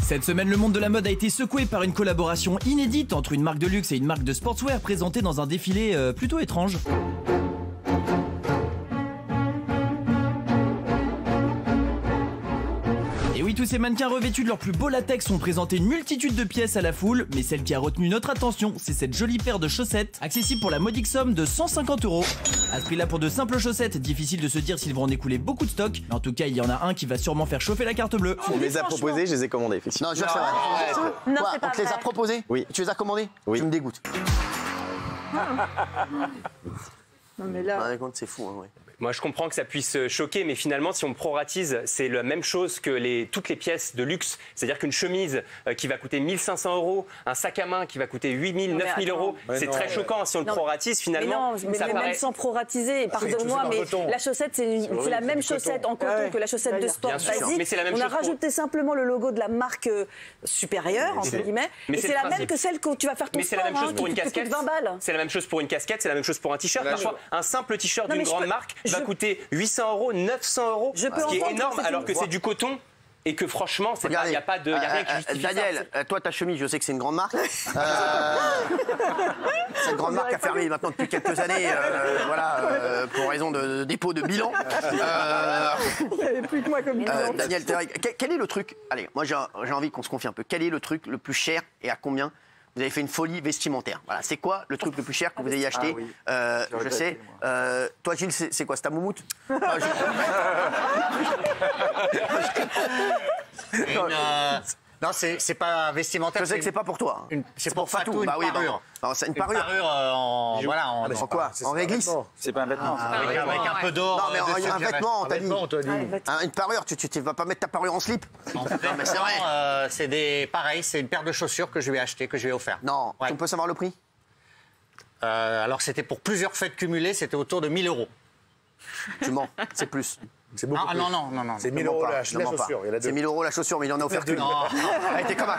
Cette semaine, le monde de la mode a été secoué par une collaboration inédite entre une marque de luxe et une marque de sportswear présentée dans un défilé plutôt étrange. Et oui, tous ces mannequins revêtus de leur plus beau latex ont présenté une multitude de pièces à la foule, mais celle qui a retenu notre attention, c'est cette jolie paire de chaussettes, accessible pour la modique somme de 150 €. À ce prix-là, pour de simples chaussettes, difficile de se dire s'ils vont en écouler beaucoup de stock, mais en tout cas, il y en a un qui va sûrement faire chauffer la carte bleue. On les a proposés, je les ai commandés, effectivement. Non, je c'est vrai. Non, Quoi, c'est pas on te les vrai. a proposés? Oui. Tu les as commandés? Oui. Tu me dégoûtes. Non mais là... C'est fou, hein, ouais. Moi, je comprends que ça puisse choquer, mais finalement, si on proratise, c'est la même chose que toutes les pièces de luxe. C'est-à-dire qu'une chemise qui va coûter 1 500 €, un sac à main qui va coûter 8 000, 9 000 €, c'est très choquant. Si on le proratise, finalement, mais ça paraît... même sans proratiser, pardonne-moi, mais la chaussette, c'est la même chaussette en coton que la chaussette de sport Bien sûr, basique. mais c'est la même On a chose pour- rajouté simplement le logo de la marque supérieure, entre guillemets, mais et c'est c'est le la même principe. que celle que tu vas faire ton Mais c'est sport, la même chose pour qui une te coûte casquette. 20 balles. C'est la même chose pour une casquette, c'est la même chose pour un t-shirt. Parfois, un simple t-shirt Non, d'une mais je grande peux- marque va je- coûter 800 €, 900 €, Je peux ce qui est entendre énorme, que c'est alors une- que c'est du coton et que franchement, il n'y a rien qui justifie ça. Daniel, toi, ta chemise, je sais que c'est une grande marque. Cette grande marque a fermé maintenant depuis quelques années, pour raison de dépôt de bilan. Il n'y avait plus que moi comme Daniel, quel est le truc? Allez, moi j'ai envie qu'on se confie un peu. Quel est le truc le plus cher et à combien vous avez fait une folie vestimentaire? Voilà, c'est quoi le truc le plus cher que vous ayez acheté? Je sais. Toi, Gilles, c'est quoi? C'est ta moumoute? Non, c'est pas vestimentaire. Je sais que c'est pas pour toi. C'est pour Fatou, une Bah oui, parure. bah, c'est une Une parure. parure en quoi? En réglisse? C'est pas un vêtement. avec un peu d'or. Non, mais dessus, un je dirais. vêtement, on t'a dit. Ah, Une parure, tu vas pas mettre ta parure en slip? En mais c'est vrai. c'est pareil, c'est une paire de chaussures que je lui ai acheté, que je lui ai offert. Non, Ouais. on peut savoir le prix? Alors c'était pour plusieurs fêtes cumulées, c'était autour de 1 000 €. Tu mens, c'est plus. C'est beaucoup plus. Non. C'est Ne 1 mens 000 € pas, la ne mens pas. chaussure. Il y en a deux. C'est 1 000 € la chaussure, mais il en a offert qu'une. Non. Elle était comme ça.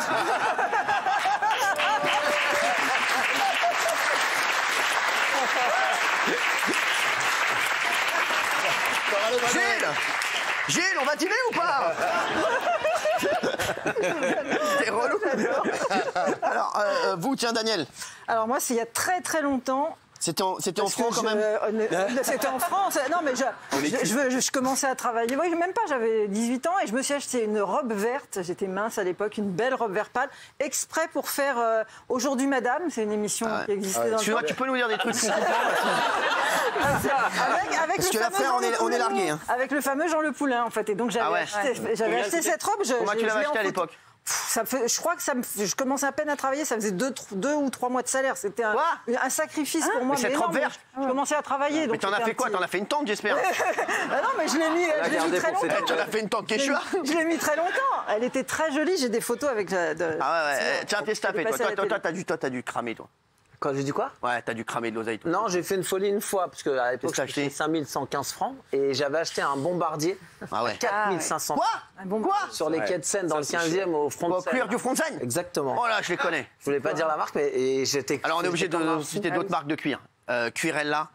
Gilles, on va dîner ou pas? T'es relou. Alors, vous, tiens, Daniel, Alors moi, c'est il y a très très longtemps. c'était en Parce francs que quand même? C'était en France. Non, mais je commençais à travailler. Oui, même pas, j'avais 18 ans et je me suis acheté une robe verte. J'étais mince à l'époque, une belle robe vert pâle, exprès pour faire Aujourd'hui Madame. C'est une émission qui existait dans le Excuse-moi, temps. tu peux nous dire des trucs qu'on comprend? Avec Parce le que fameux après, Jean on est Le Poulain. largué, hein. Avec le fameux Jean Le Poulain, en fait. Et donc, j'avais Ah ouais. acheté cette robe. Comment tu l'avais acheté à l'époque? Je crois que je commençais à peine à travailler, ça faisait 2 ou 3 mois de salaire. C'était un sacrifice pour moi. Mais cette énorme. robe verte? Je commençais à travailler. Mais donc t'en as c'était fait quoi? un petit- T'en as fait une tente, j'espère? Ah non, mais je l'ai mis très longtemps. Tu en as fait une tente Quechua? Je l'ai mis très longtemps. Elle était très jolie. J'ai des photos avec. Ah ouais, tiens, on t'es staffé, peut passer à la toi. télé. T'as dû cramer, toi. Quand j'ai dit quoi? Ouais, t'as dû cramer de l'oseille, toi. Non, j'ai fait une folie une fois, parce qu'à l'époque, Qu'est-ce que t'as j'ai acheté? 5115 francs, et j'avais acheté un bombardier Ah ouais. à 4500 Quoi? Quoi? sur les quais de Seine, dans le 15e, au front Au de Seine. cuir du front de Seine? Exactement. Oh là, je les connais. Je voulais pas dire la marque, mais et j'étais... Alors, on est obligé j'étais de comme un citer fou. d'autres marques de cuir. Cuirella.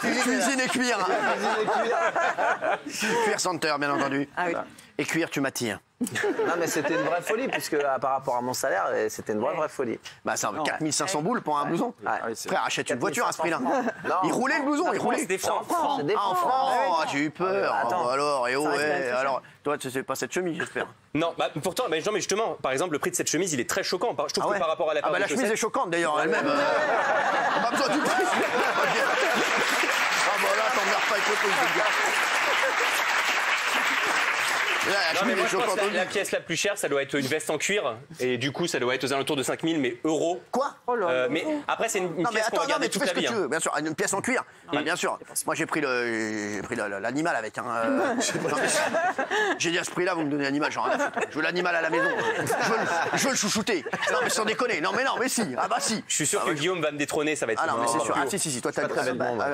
Cuisine et cuir. Cuir Center, bien entendu. Ah oui. Et cuir, tu m'attires. Non, mais c'était une vraie folie, puisque par rapport à mon salaire, c'était une vraie folie. Bah, ça, 4500 boules pour un blouson. Frère, achète une voiture à ce prix-là. Il roulait le blouson, il roulait. C'était franc. C'est des Ah, en francs. francs. Ah, j'ai eu peur. Attends. Alors, et oh, Ça reste ouais. quand même très Alors, toi, tu sais pas cette chemise, j'espère. Non, pourtant, non, mais justement, par exemple, le prix de cette chemise, il est très choquant. Je trouve que par rapport à la paire bah, de la chemise est chaussettes- choquante d'ailleurs elle-même. On a pas besoin du prix. Ah bah là, t'emmerdes pas avec le prix, je veux dire. Là, la Non, mais chemise moi, est je pense choquante. que la pièce la plus chère, ça doit être une veste en cuir. Et du coup, ça doit être aux alentours de 5 000, mais euros. Quoi? Mais après, c'est une Non mais pièce qu'on attends, va non mais garder tu toute fais ce la que vie. tu veux, bien sûr, une pièce en cuir, bah, bien sûr. Moi j'ai pris l'animal avec un. J'ai dit à ce prix-là, vous me donnez l'animal, j'en ai rien à foutre. Je veux l'animal à la maison. Je veux le chouchouter. Non mais sans déconner. Non mais si. Ah bah si. Je suis sûr que Guillaume va me détrôner, ça va être. Ah non mais c'est sûr. Ah si, toi t'as. très vêtement, moi.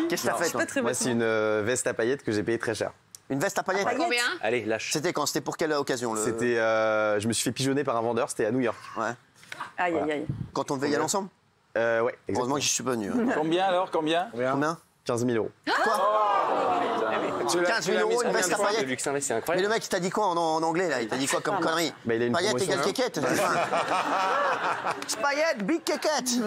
Qu'est-ce que t'as fait toi? Moi, c'est une veste à paillettes que j'ai payée très cher. Une veste à paillettes? Combien? Allez, lâche. C'était quand? C'était pour quelle occasion? C'était, je me suis fait pigeonner par un vendeur, c'était à New York. Ouais. Aïe, aïe, aïe. Quand on devait y aller ensemble? Ouais, Heureusement exactement. que j'y suis pas venu. Combien alors? Combien? Combien? 15 000 €. Quoi? 15 000 euros, une veste à de paillettes. Luxe Invest, c'est Mais incroyable. le mec, il t'a dit quoi en anglais, là? Il t'a dit quoi comme connerie? Bah, il a une Paillettes promotion, égale là. quéquette. Paillettes, big quéquette.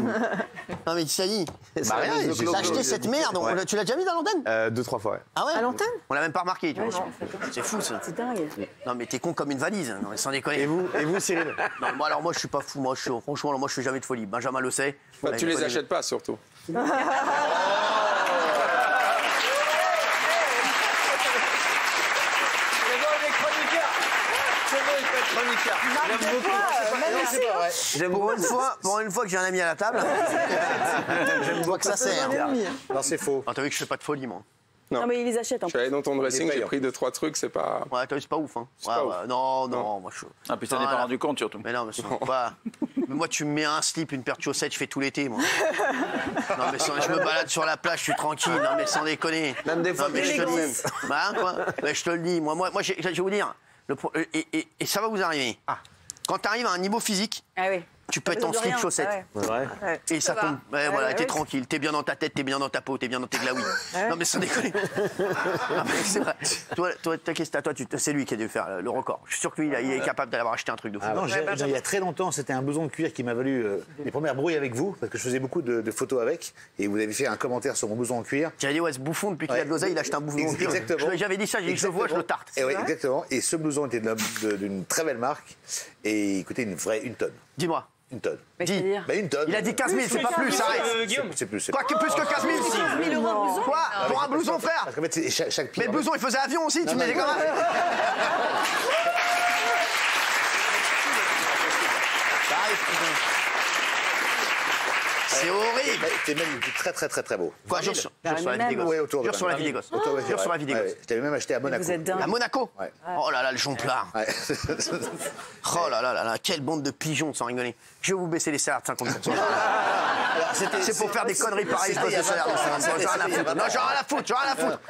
Non, mais ça y est. Bah, rien, j'ai T'as acheté cette merde. Ouais. Tu l'as déjà mis dans l'antenne? 2-3 fois, ouais. Ah ouais? À l'antenne? On l'a même pas remarqué, tu vois. C'est fou, ça. C'est dingue. Non, mais t'es con comme une valise. Non, mais sans déconner. Et vous, Cyril? Non, moi, alors, moi, je suis pas fou. Franchement, moi, je fais jamais de folie. Benjamin le sait. Bah, tu les achètes pas, surtout. Pour une fois que j'ai un ami à la table, je vois que ça sert. Non, c'est faux. Ah, t'as vu que je fais pas de folie, moi. Non, mais il les achète en Je suis allé dans ton dressing, j'ai payant. pris 2-3 trucs, c'est pas. Ouais, t'as vu, c'est pas ouf, hein. pas ouf. Non, moi, je. Ah, puis ça n'est pas rendu compte surtout. Mais non, mais mais moi, tu me mets un slip, une paire de chaussettes, je fais tout l'été, moi. Non, mais je me balade sur la plage, je suis tranquille. Non, mais sans déconner. Même des fois, Non, mais je te le dis. Bah, hein, quoi. Mais je te le dis. Moi, je vais vous dire. Et ça va vous arriver. Quand tu arrives à un niveau physique, Ah oui. tu peux être en slip chaussettes. Ouais. Et ça tombe. Ouais, voilà, t'es ouais. tranquille, t'es bien dans ta tête, t'es bien dans ta peau, t'es bien dans tes glaouis. Non mais sans déconner. Ah, mais c'est vrai. Toi, qu'est-ce que t'as, c'est lui qui a dû faire le record. Je suis sûr que lui, il est capable d'avoir acheté un truc de fou. Non, il y a très longtemps, c'était un blouson de cuir qui m'a valu les premières brouilles avec vous, parce que je faisais beaucoup de photos avec, et vous avez fait un commentaire sur mon blouson en cuir. J'avais dit, ouais, ce bouffon, depuis qu'il a de l'oseille, il a acheté un bouffon. Exactement. J'avais dit ça, j'ai dit, je le vois, je le tarte. Et ouais, exactement. Et ce blouson était d'une très belle marque, et il coûtait une tonne. Dis-moi. Une tonne. Mais c'est-à-dire Bah, une tonne. Il a dit 15 000, c'est pas plus, arrête. Guillaume. C'est plus. Quoi, plus que 15 000 15 000 euros de blouson. Quoi? Pour un blouson, frère? Parce qu'en fait, c'est chaque pied. Mais le blouson, il faisait avion aussi, tu me dis comment? C'est horrible. C'était même très beau. Quoi, jure sur la vie des gosses. Ouais, autour de Jure sur la vie des gosses. Jure sur la vie des gosses. Je t'avais même acheté à Monaco. Vous êtes dingue. À Monaco? Ouais. Oh là là, le jongleur. Ouais. Oh là là là là, quelle bande de pigeons, sans rigoler. Je vais vous baisser les salaires de 50%. C'est pour faire des conneries pareilles, je baisse les salaires de 50%. J'en ai rien à foutre. Non, j'en ai rien à foutre, j'en ai rien à foutre.